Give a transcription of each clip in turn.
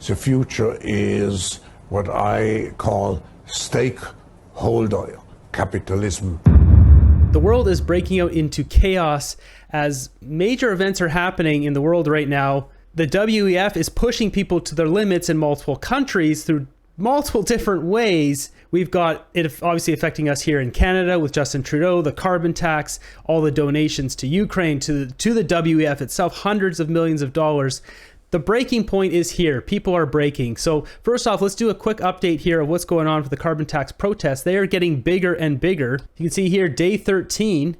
The future is what I call stakeholder capitalism. The world is breaking out into chaos as major events are happening in the world right now. The WEF is pushing people to their limits in multiple countries through multiple different ways. We've got it obviously affecting us here in Canada with Justin Trudeau, the carbon tax, all the donations to Ukraine, to the WEF itself, hundreds of millions of dollars. The breaking point is here. People are breaking. So first off, let's do a quick update here of what's going on with the carbon tax protests. They are getting bigger and bigger. You can see here, day 13.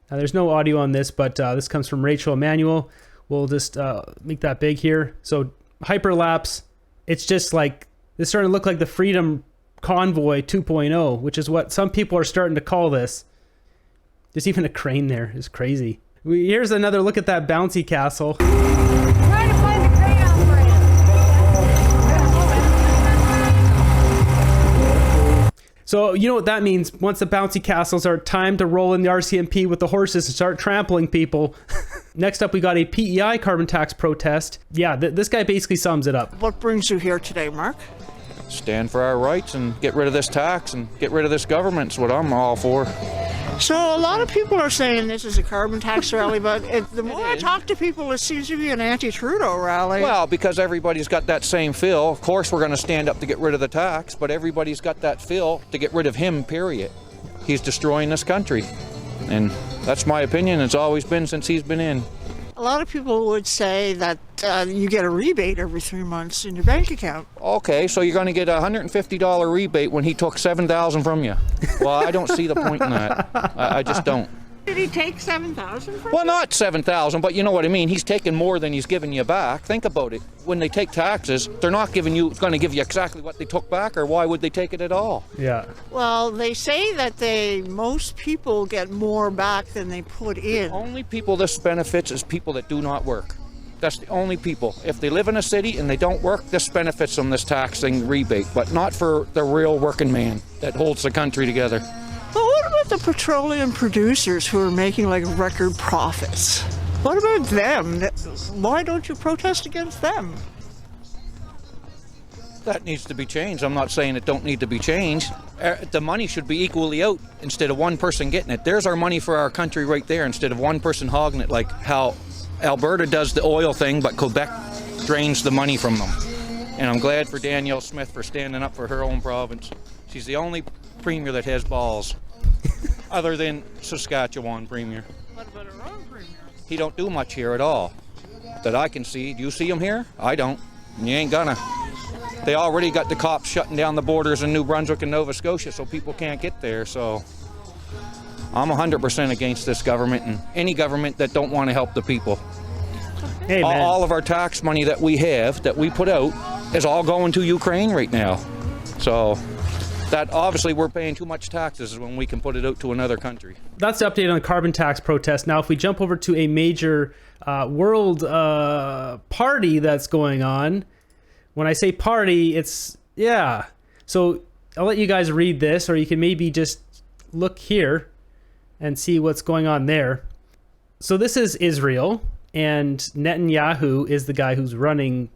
Now there's no audio on this, but this comes from Rachel Emanuel. We'll just make that big here. So hyperlapse, it's just like, it's starting to look like the Freedom Convoy 2.0, which is what some people are starting to call this. There's even a crane there. It's crazy. Here's another look at that bouncy castle. Trying to find the crane operator. So you know what that means. Once the bouncy castles are time to roll in the RCMP with the horses and start trampling people. Next up, we got a PEI carbon tax protest. Yeah, this guy basically sums it up. What brings you here today, Mark? Stand for our rights and get rid of this tax and get rid of this government is what I'm all for. So a lot of people are saying this is a carbon tax rally, but the more I talk to people, it seems to be an anti-Trudeau rally. Well, because everybody's got that same feel. Of course we're going to stand up to get rid of the tax, but everybody's got that feel to get rid of him, period. He's destroying this country. And that's my opinion. It's always been since he's been in. A lot of people would say that you get a rebate every 3 months in your bank account. Okay, so you're going to get a $150 rebate when he took $7,000 from you. Well, I don't see the point in that. I just don't. Did he take $7,000 from Well, you? not $7,000, but you know what I mean. He's taking more than he's giving you back. Think about it. When they take taxes, they're not going to give you exactly what they took back, or why would they take it at all? Yeah. Well, they say that most people get more back than they put in. Only people this benefits is people that do not work. That's the only people. If they live in a city and they don't work, this benefits them, this taxing rebate, but not for the real working man that holds the country together. But what about the petroleum producers who are making like record profits? What about them? Why don't you protest against them? That needs to be changed. I'm not saying it don't need to be changed. The money should be equally out instead of one person getting it. There's our money for our country right there instead of one person hogging it, like how Alberta does the oil thing, but Quebec drains the money from them. And I'm glad for Danielle Smith for standing up for her own province. She's the only premier that has balls, other than Saskatchewan premier. What about our own premier? He don't do much here at all, that I can see. Do you see him here? I don't. You ain't gonna. They already got the cops shutting down the borders in New Brunswick and Nova Scotia, so people can't get there. So I'm 100% against this government and any government that don't want to help the people. Hey, man. All of our tax money that we have, that we put out, is all going to Ukraine right now. So that obviously we're paying too much taxes when we can put it out to another country. That's the update on the carbon tax protest. Now, if we jump over to a major world party that's going on, when I say party, it's, yeah. So I'll let you guys read this, or you can maybe just look here and see what's going on there. So this is Israel, and Netanyahu is the guy who's running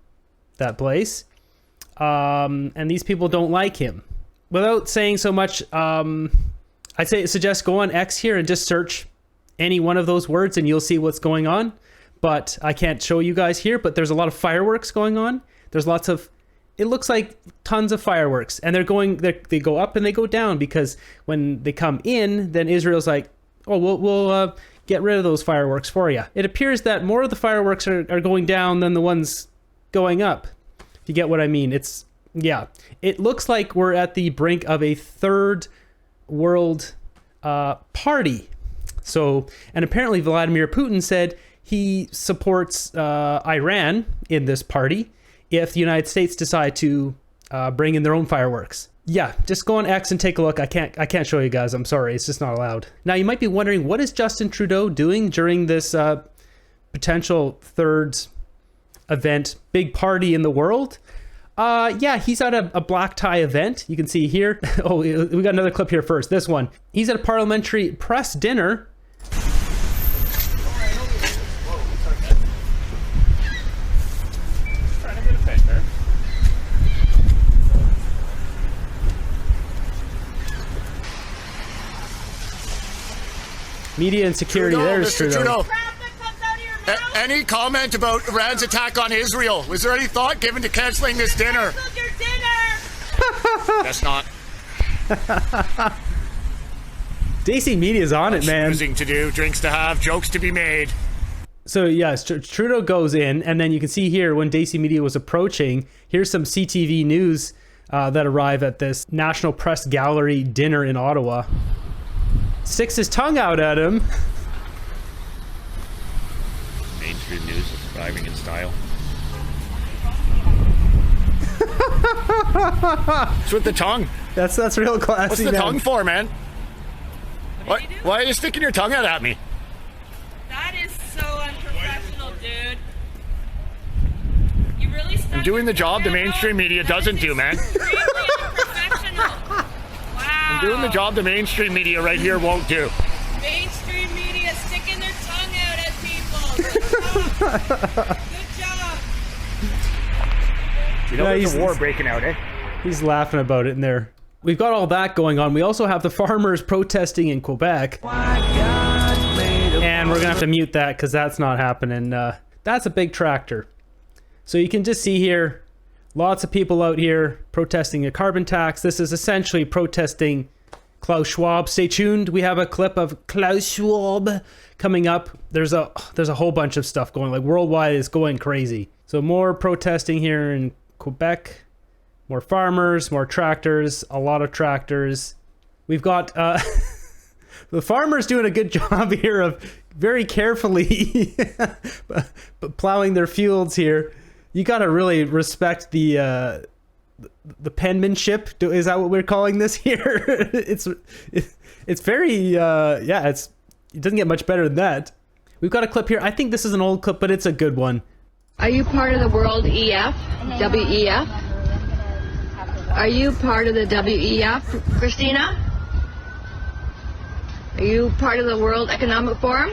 that place. And these people don't like him. Without saying so much, I'd suggest go on X here and just search any one of those words and you'll see what's going on. But I can't show you guys here, but there's a lot of fireworks going on. There's lots of, it looks like tons of fireworks, and they go up and they go down, because when they come in, then Israel's like, oh, we'll get rid of those fireworks for you. It appears that more of the fireworks are going down than the ones going up, if you get what I mean. It's, yeah, it looks like we're at the brink of a third world party. So, and apparently Vladimir Putin said he supports Iran in this party if the United States decide to bring in their own fireworks. Yeah, just go on X and take a look. I can't show you guys. I'm sorry. It's just not allowed. Now, you might be wondering, what is Justin Trudeau doing during this potential third event, big party in the world? Yeah, he's at a black tie event. You can see here. Oh, we got another clip here first. This one. He's at a parliamentary press dinner. Media insecurity. Trudeau, There's Mr. Trudeau. Trudeau. Crap that comes out of your mouth. Any comment about Iran's attack on Israel? Was there any thought given to canceling this dinner? Canceled your dinner. That's not DC Media's on it, man. choosing to do. Drinks to have, jokes to be made. So yes, Trudeau goes in, and then you can see here when DC Media was approaching, here's some CTV news that arrive at this National Press Gallery dinner in Ottawa. Sticks his tongue out at him. Mainstream news is surviving in style. What's with the tongue? That's real classy. What's the man. tongue for, man? Why are you sticking your tongue out at me? That is so unprofessional, dude. You really stuck I'm doing the job the your mainstream tongue out? media That is doesn't do, man. extremely unprofessional. Wow. I'm doing the job the mainstream media right here won't do. Mainstream media sticking their tongue out at people. Good job. Good job. You know Yeah, there's a he's- war breaking out, eh? He's laughing about it in there. We've got all that going on. We also have the farmers protesting in Quebec. And we're going to have to mute that because that's not happening. That's a big tractor. So you can just see here, lots of people out here protesting a carbon tax. This is essentially protesting Klaus Schwab. Stay tuned. We have a clip of Klaus Schwab coming up. There's a whole bunch of stuff going. Like worldwide is going crazy. So more protesting here in Quebec. More farmers, more tractors, a lot of tractors. We've got the farmers doing a good job here of very carefully plowing their fields here. You got to really respect the penmanship. Is that what we're calling this here? It's very it doesn't get much better than that. We've got a clip here. I think this is an old clip, but it's a good one. Are you part of the World EF, WEF? Are you part of the WEF, Christina? Are you part of the World Economic Forum?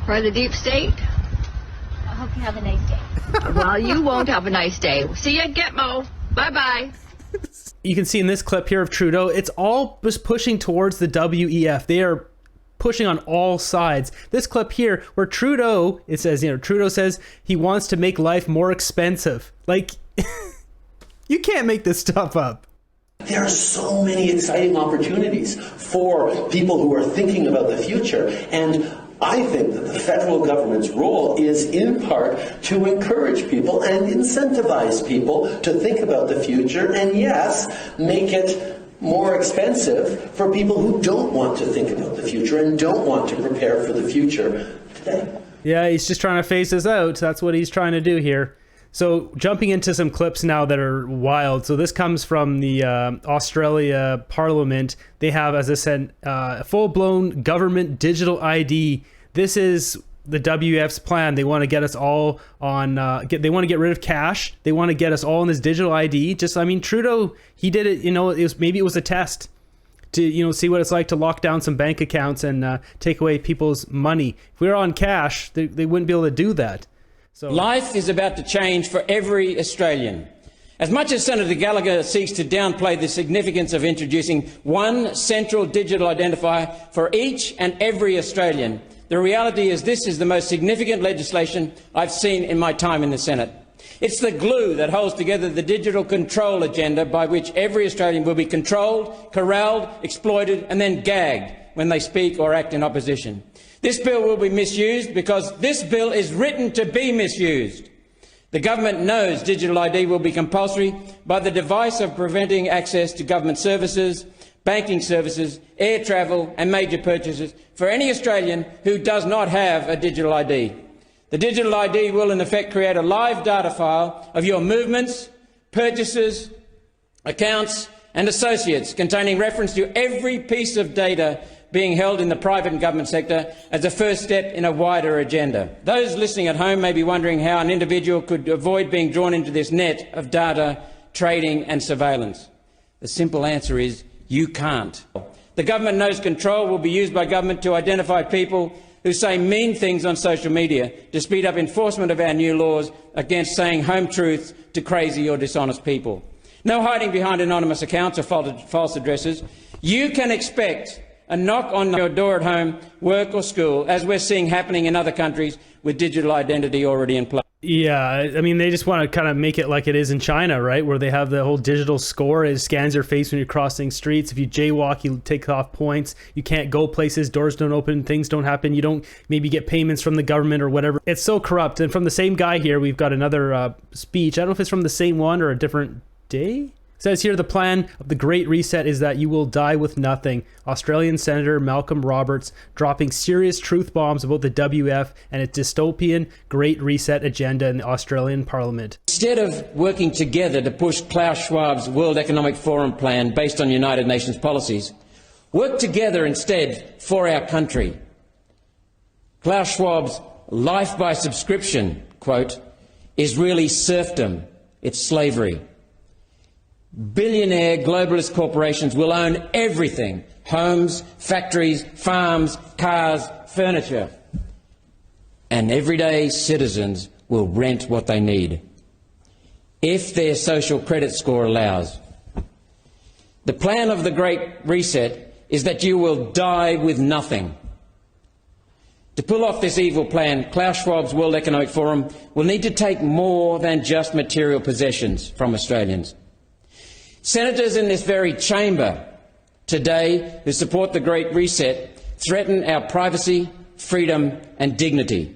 Or the deep state? I hope you have a nice day. Well, you won't have a nice day. See ya, Gitmo. Bye-bye. You can see in this clip here of Trudeau, it's all just pushing towards the WEF. They are pushing on all sides. This clip here where Trudeau, it says, Trudeau says he wants to make life more expensive. Like, you can't make this stuff up. There are so many exciting opportunities for people who are thinking about the future, and I think that the federal government's role is in part to encourage people and incentivize people to think about the future and, yes, make it more expensive for people who don't want to think about the future and don't want to prepare for the future today. Yeah, he's just trying to phase us out. That's what he's trying to do here. So jumping into some clips now that are wild. So this comes from the Australia Parliament. They have, as I said, a full-blown government digital ID. This is the WEF's plan. They want to get us all on. They want to get rid of cash. They want to get us all in this digital ID. Trudeau, he did it. Maybe it was a test to see what it's like to lock down some bank accounts and take away people's money. If we were on cash, they wouldn't be able to do that. So life is about to change for every Australian. As much as Senator Gallagher seeks to downplay the significance of introducing one central digital identifier for each and every Australian, the reality is this is the most significant legislation I've seen in my time in the Senate. It's the glue that holds together the digital control agenda by which every Australian will be controlled, corralled, exploited and then gagged when they speak or act in opposition. This bill will be misused because this bill is written to be misused. The government knows digital ID will be compulsory by the device of preventing access to government services, banking services, air travel and major purchases for any Australian who does not have a digital ID. The digital ID will in effect create a live data file of your movements, purchases, accounts and associates containing reference to every piece of data being held in the private and government sector as a first step in a wider agenda. Those listening at home may be wondering how an individual could avoid being drawn into this net of data, trading and surveillance. The simple answer is you can't. The government knows control will be used by government to identify people who say mean things on social media to speed up enforcement of our new laws against saying home truths to crazy or dishonest people. No hiding behind anonymous accounts or false addresses. You can expect a knock on your door at home, work or school, as we're seeing happening in other countries with digital identity already in place. Yeah, I mean, they just want to kind of make it like it is in China, right? Where they have the whole digital score. It scans your face when you're crossing streets. If you jaywalk, you take off points. You can't go places. Doors don't open. Things don't happen. You don't maybe get payments from the government or whatever. It's so corrupt. And from the same guy here, we've got another speech. I don't know if it's from the same one or a different day. It says here, the plan of the Great Reset is that you will die with nothing. Australian Senator Malcolm Roberts dropping serious truth bombs about the WEF and its dystopian Great Reset agenda in the Australian Parliament. Instead of working together to push Klaus Schwab's World Economic Forum plan based on United Nations policies, work together instead for our country. Klaus Schwab's life by subscription, quote, is really serfdom. It's slavery. Billionaire globalist corporations will own everything: homes, factories, farms, cars, furniture. And everyday citizens will rent what they need, if their social credit score allows. The plan of the Great Reset is that you will die with nothing. To pull off this evil plan, Klaus Schwab's World Economic Forum will need to take more than just material possessions from Australians. Senators in this very chamber today who support the Great Reset threaten our privacy, freedom and dignity.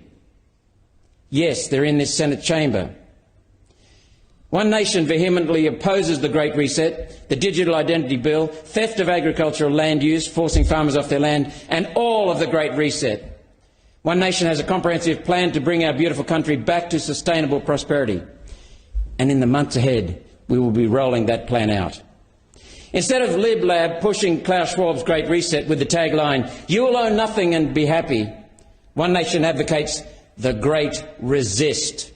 Yes, they're in this Senate chamber. One Nation vehemently opposes the Great Reset, the Digital Identity Bill, theft of agricultural land use, forcing farmers off their land, and all of the Great Reset. One Nation has a comprehensive plan to bring our beautiful country back to sustainable prosperity. And in the months ahead, we will be rolling that plan out. Instead of Lib Lab pushing Klaus Schwab's Great Reset with the tagline, "You will own nothing and be happy," One Nation advocates the Great Resist.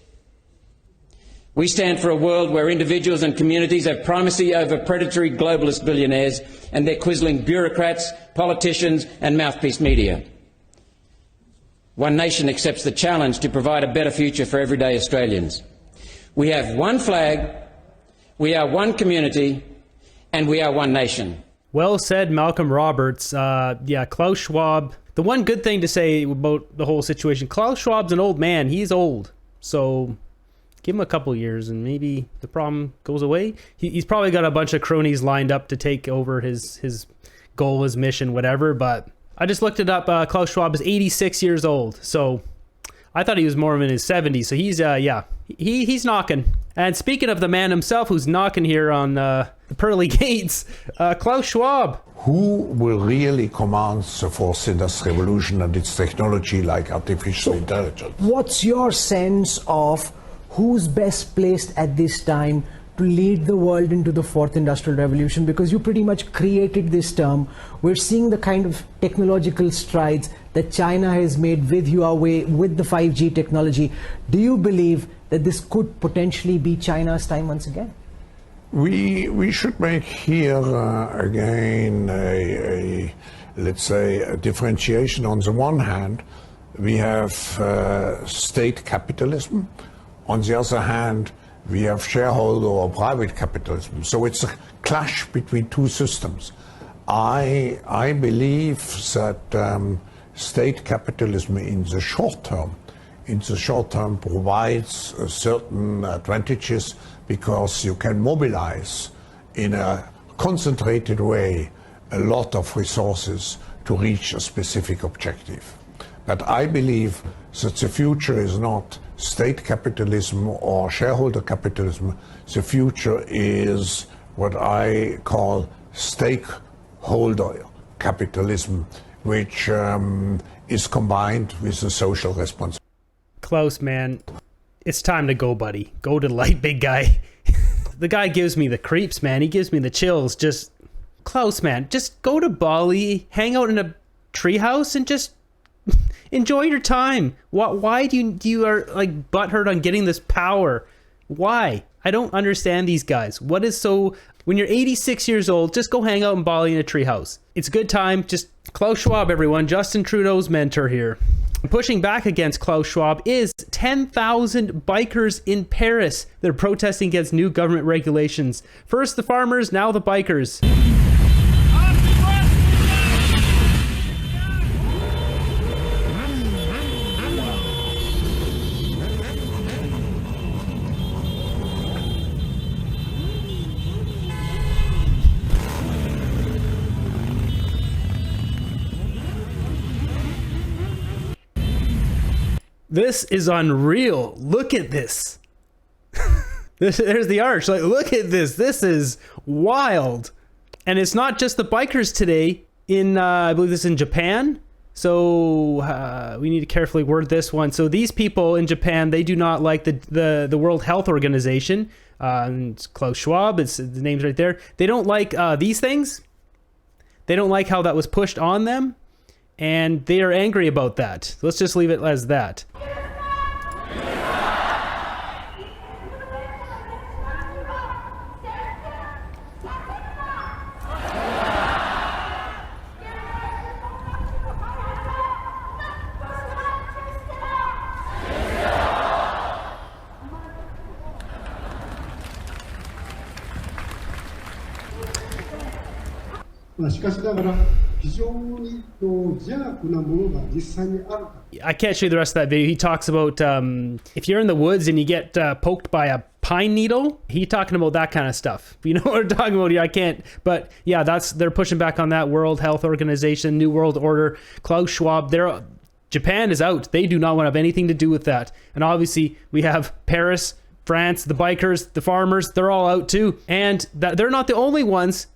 We stand for a world where individuals and communities have primacy over predatory globalist billionaires and their quizzling bureaucrats, politicians and mouthpiece media. One Nation accepts the challenge to provide a better future for everyday Australians. We have one flag, we are one community, and we are one nation. Well said, Malcolm Roberts. Yeah, Klaus Schwab. The one good thing to say about the whole situation, Klaus Schwab's an old man. He's old. So give him a couple years and maybe the problem goes away. He's probably got a bunch of cronies lined up to take over his goal, his mission, whatever. But I just looked it up. Klaus Schwab is 86 years old. So I thought he was more in his 70s. So he's, yeah, he's knocking. And speaking of the man himself who's knocking here on the pearly gates, Klaus Schwab. Who will really command the fourth industrial revolution and its technology like artificial intelligence? What's your sense of who's best placed at this time to lead the world into the fourth industrial revolution? Because you pretty much created this term. We're seeing the kind of technological strides that China has made with Huawei, with the 5G technology. Do you believe that this could potentially be China's time once again? We should make here again let's say a differentiation. On the one hand, we have state capitalism. On the other hand, we have shareholder or private capitalism. So it's a clash between two systems. I believe that state capitalism in the short term provides certain advantages because you can mobilize in a concentrated way a lot of resources to reach a specific objective. But I believe that the future is not state capitalism or shareholder capitalism. The future is what I call stakeholder capitalism, which is combined with the social responsibility. Klaus, man, it's time to go, buddy. Go to the light, big guy. The guy gives me the creeps, man. He gives me the chills. Just, Klaus, man, just go to Bali, hang out in a treehouse, and just enjoy your time. Why do you are like butthurt on getting this power? Why? I don't understand these guys. What is so? When you're 86 years old, just go hang out in Bali in a treehouse. It's a good time. Just Klaus Schwab, everyone. Justin Trudeau's mentor here. Pushing back against Klaus Schwab is 10,000 bikers in Paris. They're protesting against new government regulations. First the farmers, now the bikers. This is unreal. Look at this. There's the arch. Like, look at this. This is wild. And it's not just the bikers today. I believe this is in Japan. So we need to carefully word this one. So these people in Japan, they do not like the World Health Organization. And Klaus Schwab, the name's right there. They don't like these things. They don't like how that was pushed on them. And they are angry about that. Let's just leave it as that. I can't show you the rest of that video. He talks about if you're in the woods and you get poked by a pine needle, he's talking about that kind of stuff. You know what we're talking about here? I can't, but yeah, they're pushing back on that. World Health Organization, New World Order, Klaus Schwab, Japan is out. They do not want to have anything to do with that. And obviously we have Paris, France, the bikers, the farmers, they're all out too. And they're not the only ones.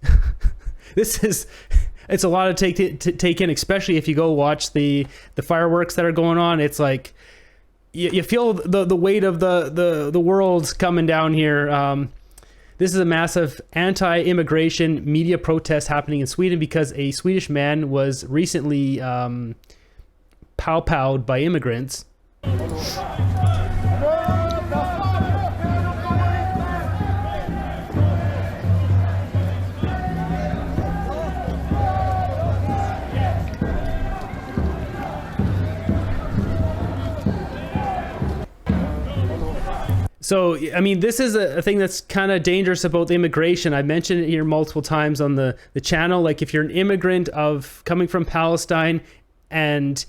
It's a lot to take in, especially if you go watch the fireworks that are going on. It's like you feel the weight of the world coming down here. This is a massive anti-immigration media protest happening in Sweden because a Swedish man was recently pow-powed by immigrants. So, I mean, this is a thing that's kind of dangerous about immigration. I mentioned it here multiple times on the channel. Like, if you're an immigrant coming from Palestine and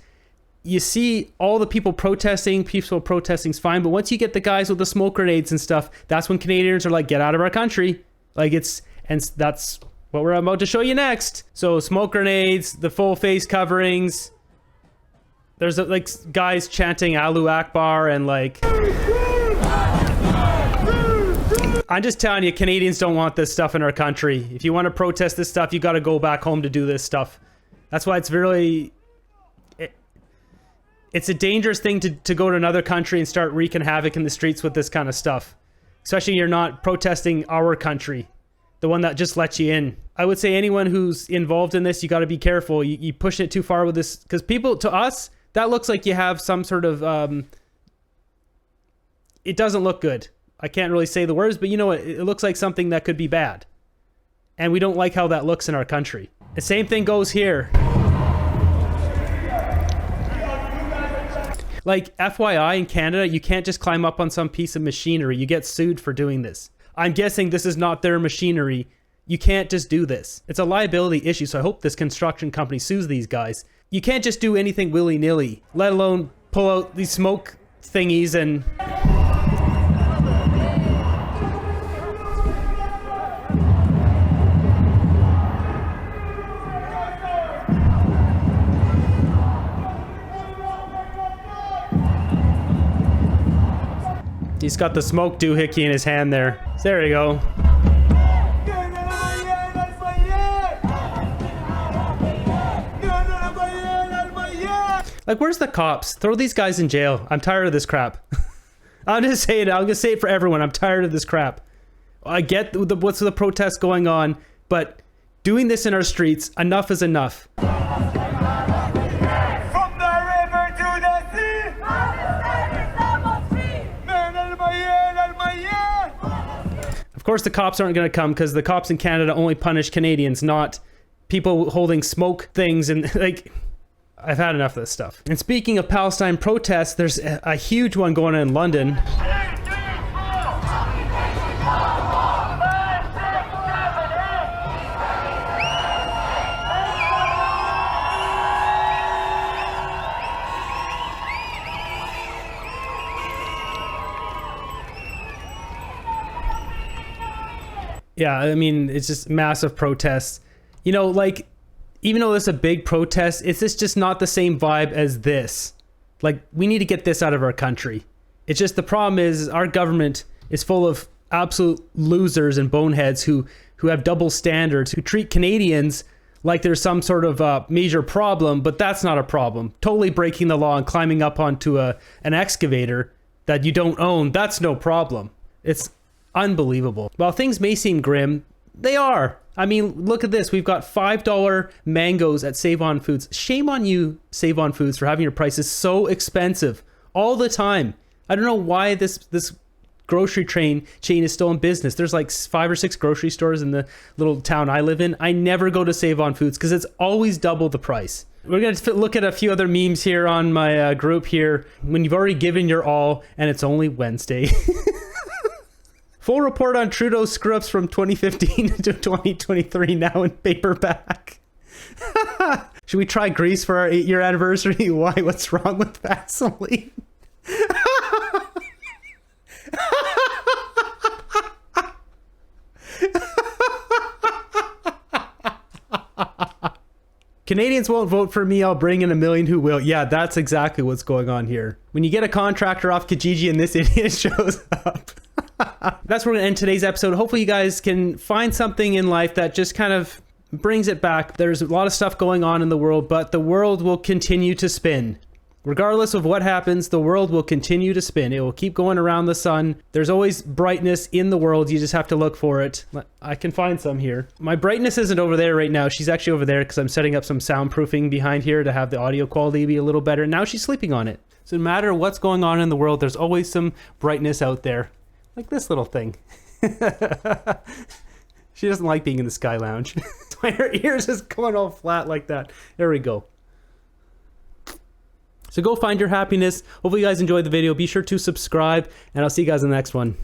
you see all the people protesting, peaceful protesting's fine. But once you get the guys with the smoke grenades and stuff, that's when Canadians are like, get out of our country. And that's what we're about to show you next. So smoke grenades, the full face coverings. There's like guys chanting Allahu Akbar and like... I'm just telling you, Canadians don't want this stuff in our country. If you want to protest this stuff, you got to go back home to do this stuff. That's why it's really... It's a dangerous thing to go to another country and start wreaking havoc in the streets with this kind of stuff. Especially you're not protesting our country, the one that just lets you in. I would say anyone who's involved in this, you got to be careful. You push it too far with this, because people, to us, that looks like you have some sort of... it doesn't look good. I can't really say the words, but you know what? It looks like something that could be bad. And we don't like how that looks in our country. The same thing goes here. Like, FYI, in Canada, you can't just climb up on some piece of machinery. You get sued for doing this. I'm guessing this is not their machinery. You can't just do this. It's a liability issue, so I hope this construction company sues these guys. You can't just do anything willy-nilly, let alone pull out these smoke thingies and... He's got the smoke doohickey in his hand there. There you go. Like, where's the cops? Throw these guys in jail. I'm tired of this crap. I'm just saying it. I'm going to say it for everyone. I'm tired of this crap. I get what's the protest going on, but doing this in our streets, enough is enough. Of course the cops aren't going to come because the cops in Canada only punish Canadians, not people holding smoke things and like... I've had enough of this stuff. And speaking of Palestine protests, there's a huge one going on in London. Yeah, I mean, it's just massive protests. You know, like, even though this is a big protest, it's just not the same vibe as this. Like, we need to get this out of our country. It's just the problem is our government is full of absolute losers and boneheads who have double standards, who treat Canadians like there's some sort of major problem, but that's not a problem. Totally breaking the law and climbing up onto an excavator that you don't own, that's no problem. It's unbelievable. While things may seem grim, they are. I mean, look at this. We've got $5 mangoes at Save On Foods. Shame on you, Save On Foods, for having your prices so expensive all the time. I don't know why this grocery chain is still in business. There's like 5 or 6 grocery stores in the little town I live in. I never go to Save On Foods because it's always double the price. We're going to look at a few other memes here on my group here. When you've already given your all and it's only Wednesday. Full report on Trudeau's screw-ups from 2015 to 2023 now in paperback. Should we try Greece for our 8-year anniversary? Why? What's wrong with Vaseline? Canadians won't vote for me, I'll bring in 1 million who will. Yeah, that's exactly what's going on here. When you get a contractor off Kijiji and this idiot shows up. That's where we're going to end today's episode. Hopefully you guys can find something in life that just kind of brings it back. There's a lot of stuff going on in the world, but the world will continue to spin. Regardless of what happens, the world will continue to spin. It will keep going around the sun. There's always brightness in the world. You just have to look for it. I can find some here. My brightness isn't over there right now. She's actually over there because I'm setting up some soundproofing behind here to have the audio quality be a little better. Now she's sleeping on it. So no matter what's going on in the world, there's always some brightness out there. Like this little thing. She doesn't like being in the Sky Lounge. Why her ears is going all flat like that. There we go. So go find your happiness. Hopefully you guys enjoyed the video. Be sure to subscribe, and I'll see you guys in the next one.